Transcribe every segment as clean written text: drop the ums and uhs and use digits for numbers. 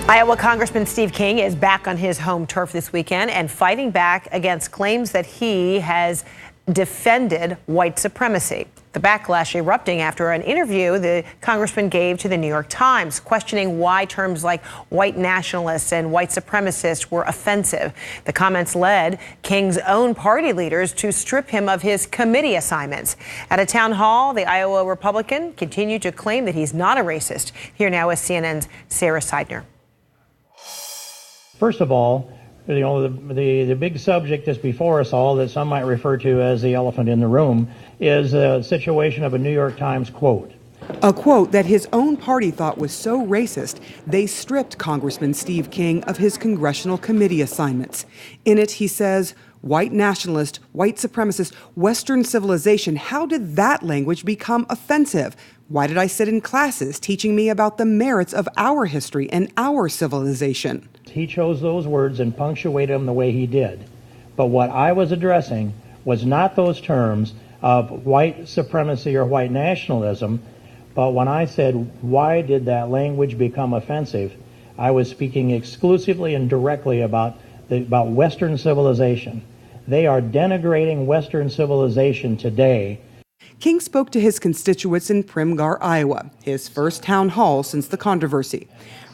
Iowa Congressman Steve King is back on his home turf this weekend and fighting back against claims that he has defended white supremacy. The backlash erupting after an interview the congressman gave to the New York Times, questioning why terms like white nationalists and white supremacists were offensive. The comments led King's own party leaders to strip him of his committee assignments. At a town hall, the Iowa Republican continued to claim that he's not a racist. Here now is CNN's Sarah Seidner. First of all, the big subject that's before us all, that some might refer to as the elephant in the room, is the situation of a New York Times quote. A quote that his own party thought was so racist, they stripped Congressman Steve King of his congressional committee assignments. In it, he says, white nationalist, white supremacist, Western civilization. How did that language become offensive? Why did I sit in classes teaching me about the merits of our history and our civilization? He chose those words and punctuated them the way he did. But what I was addressing was not those terms of white supremacy or white nationalism, but when I said, why did that language become offensive, I was speaking exclusively and directly about Western civilization. They are denigrating Western civilization today. King spoke to his constituents in Primgar, Iowa, his first town hall since the controversy.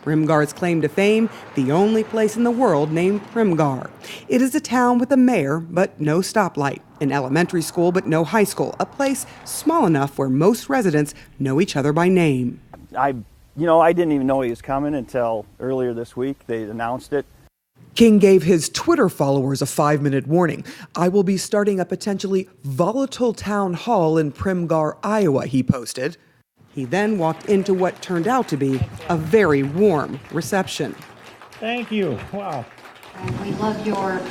Primgar's claim to fame, the only place in the world named Primgar. It is a town with a mayor, but no stoplight, an elementary school, but no high school, a place small enough where most residents know each other by name. I didn't even know he was coming until earlier this week. They announced it. King gave his Twitter followers a 5-minute warning. I will be starting a potentially volatile town hall in Primgar, Iowa, he posted. He then walked into what turned out to be a very warm reception. Thank you. Wow. And we love your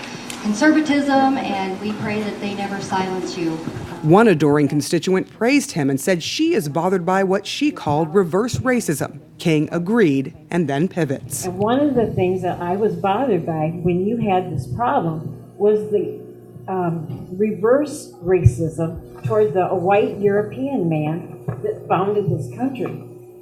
conservatism, and we pray that they never silence you. One adoring constituent praised him and said she is bothered by what she called reverse racism. King agreed and then pivots. And one of the things that I was bothered by when you had this problem was the reverse racism toward a white European man that founded this country.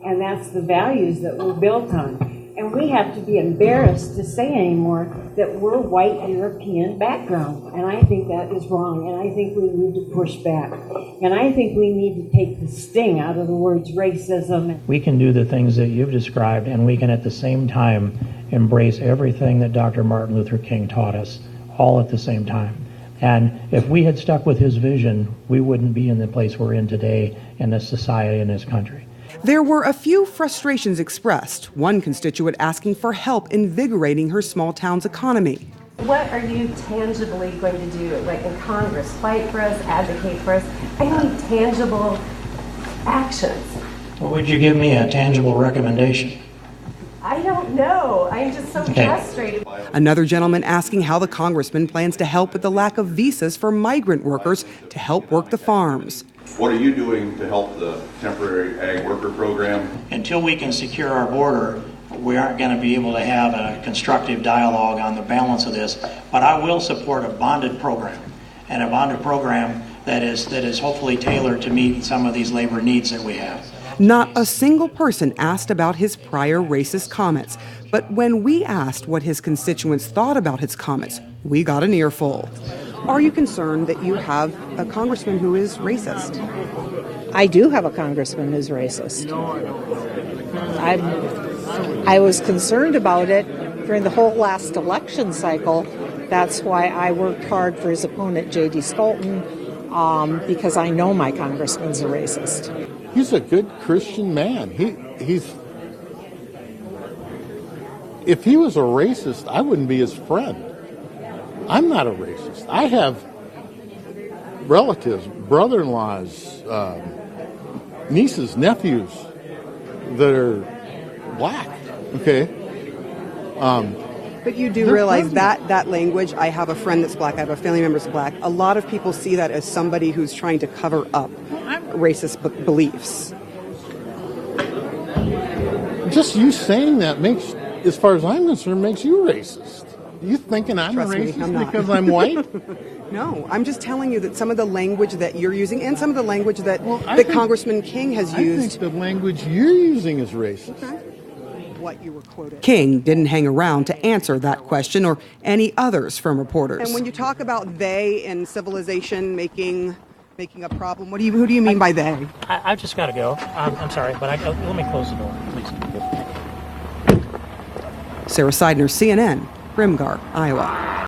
And that's the values that we're built on. And we have to be embarrassed to say anymore that we're white European background. And I think that is wrong. And I think we need to push back. And I think we need to take the sting out of the words racism. We can do the things that you've described, and we can at the same time embrace everything that Dr. Martin Luther King taught us, all at the same time. And if we had stuck with his vision, we wouldn't be in the place we're in today in this society, in this country. There were a few frustrations expressed, one constituent asking for help invigorating her small town's economy. What are you tangibly going to do, like in Congress? Fight for us, advocate for us? I need tangible actions. Well, would you give me a tangible recommendation? I don't know. I'm just so frustrated. Another gentleman asking how the congressman plans to help with the lack of visas for migrant workers to help work the farms. What are you doing to help the temporary ag worker program? Until we can secure our border, we aren't going to be able to have a constructive dialogue on the balance of this. But I will support a bonded program, and a bonded program that is hopefully tailored to meet some of these labor needs that we have. Not a single person asked about his prior racist comments. But when we asked what his constituents thought about his comments, we got an earful. Are you concerned that you have a congressman who is racist? I do have a congressman who's racist. I was concerned about it during the whole last election cycle. That's why I worked hard for his opponent, J.D. Skolton, because I know my congressman's a racist. He's a good Christian man. If he was a racist, I wouldn't be his friend. I'm not a racist. I have relatives, brother-in-laws, nieces, nephews that are black, okay? But you do realize that language, I have a friend that's black, I have a family member that's black, a lot of people see that as somebody who's trying to cover up racist beliefs. Just you saying that makes, as far as I'm concerned, makes you racist. You thinking I'm a racist because I'm white? No, I'm just telling you that some of the language that you're using and some of the language that Congressman King has used. I think the language you're using is racist. Okay. what you were quoted. King didn't hang around to answer that question or any others from reporters. And when you talk about they in civilization making a problem, who do you mean by they? I've just got to go. I'm sorry, but let me close the door, please. Sarah Seidner, CNN, Grimgar, Iowa.